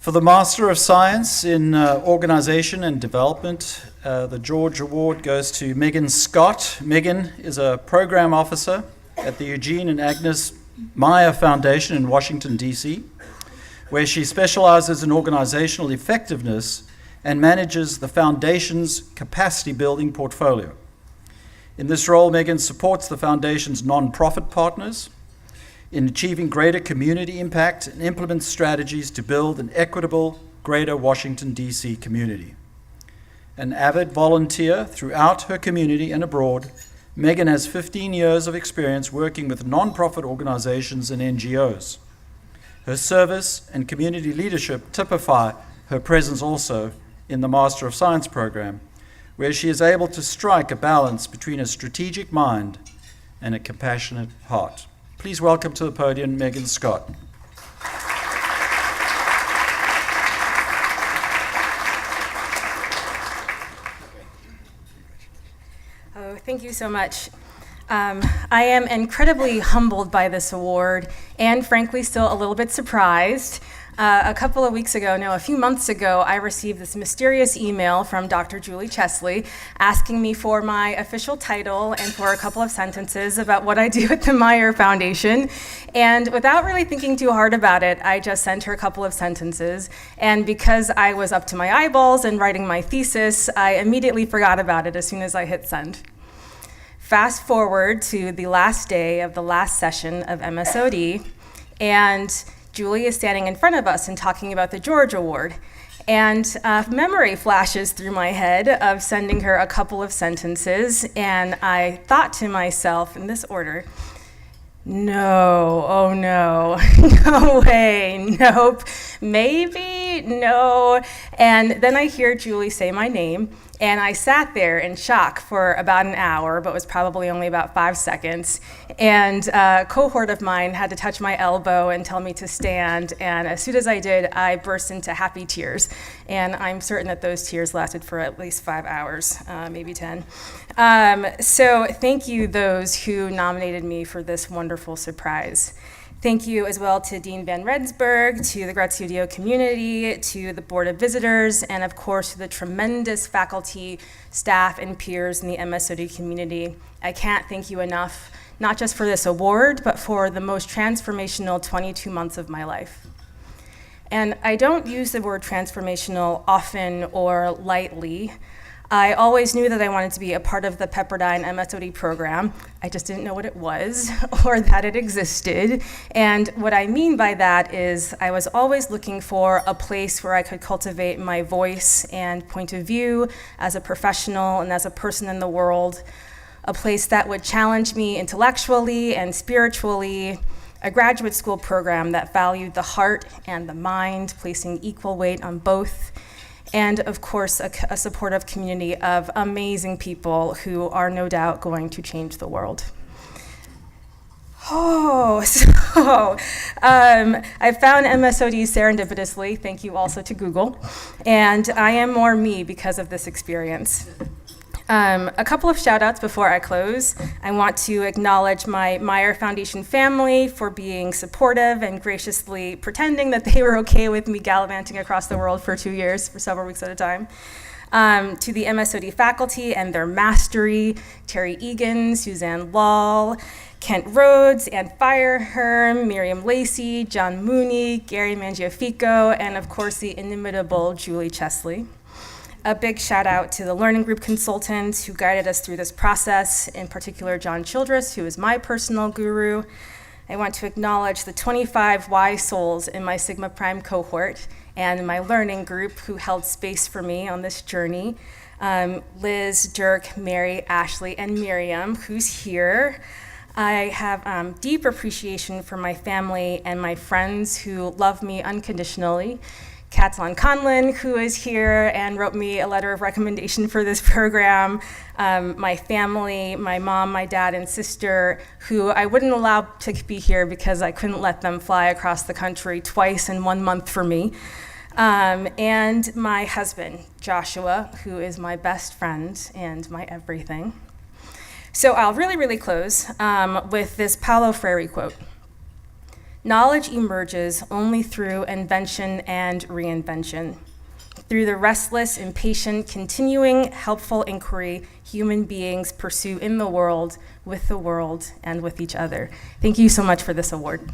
For the Master of Science in Organization and Development, the George Award goes to Maegan Scott. Maegan is a program officer at the Eugene and Agnes Meyer Foundation in Washington, D.C., where she specializes in organizational effectiveness and manages the foundation's capacity building portfolio. In this role, Maegan supports the foundation's nonprofit partners in achieving greater community impact and implements strategies to build an equitable greater Washington, D.C. community. An avid volunteer throughout her community and abroad, Maegan has 15 years of experience working with nonprofit organizations and NGOs. Her service and community leadership typify her presence also in the Master of Science program, where she is able to strike a balance between a strategic mind and a compassionate heart. Please welcome to the podium Maegan Scott. Oh, thank you so much. I am incredibly humbled by this award and frankly still a little bit surprised. A few months ago, I received this mysterious email from Dr. Julie Chesley asking me for my official title and for a couple of sentences about what I do at the Meyer Foundation. And without really thinking too hard about it, I just sent her a couple of sentences. And because I was up to my eyeballs in writing my thesis, I immediately forgot about it as soon as I hit send. Fast forward to the last day of the last session of MSOD, and Julie is standing in front of us and talking about the George Award. And memory flashes through my head of sending her a couple of sentences, and I thought to myself in this order, no, oh no, no way, nope, maybe, no. And then I hear Julie say my name, and I sat there in shock for about an hour, but was probably only about 5 seconds. And a cohort of mine had to touch my elbow and tell me to stand. And as soon as I did, I burst into happy tears. And I'm certain that those tears lasted for at least 5 hours, maybe 10. So thank you, those who nominated me for this wonderful surprise. Thank you as well to Dean Van Rensburg, to the Graziadio community, to the Board of Visitors, and of course to the tremendous faculty, staff, and peers in the MSOD community. I can't thank you enough, not just for this award, but for the most transformational 22 months of my life. And I don't use the word transformational often or lightly. I always knew that I wanted to be a part of the Pepperdine MSOD program. I just didn't know what it was or that it existed. And what I mean by that is I was always looking for a place where I could cultivate my voice and point of view as a professional and as a person in the world, a place that would challenge me intellectually and spiritually, a graduate school program that valued the heart and the mind, placing equal weight on both, and of course, a supportive community of amazing people who are no doubt going to change the world. I found MSOD serendipitously, thank you also to Google, and I am more me because of this experience. A couple of shout outs before I close. I want to acknowledge my Meyer Foundation family for being supportive and graciously pretending that they were okay with me gallivanting across the world for 2 years, for several weeks at a time. To the MSOD faculty and their mastery, Terry Egan, Suzanne Lall, Kent Rhodes, Ann Fireherm, Miriam Lacey, John Mooney, Gary Mangiafico, and of course the inimitable Julie Chesley. A big shout out to the learning group consultants who guided us through this process, in particular John Childress, who is my personal guru. I want to acknowledge the 25 wise souls in my Sigma Prime cohort and my learning group who held space for me on this journey. Liz, Dirk, Mary, Ashley, and Miriam, who's here. I have deep appreciation for my family and my friends who love me unconditionally. Katlon Conlin, who is here and wrote me a letter of recommendation for this program, my family, my mom, my dad, and sister, who I wouldn't allow to be here because I couldn't let them fly across the country twice in 1 month for me, and my husband, Joshua, who is my best friend and my everything. So I'll really close with this Paulo Freire quote. knowledge emerges only through invention and reinvention. Through the restless, impatient, continuing, helpful inquiry human beings pursue in the world, with each other. Thank you so much for this award.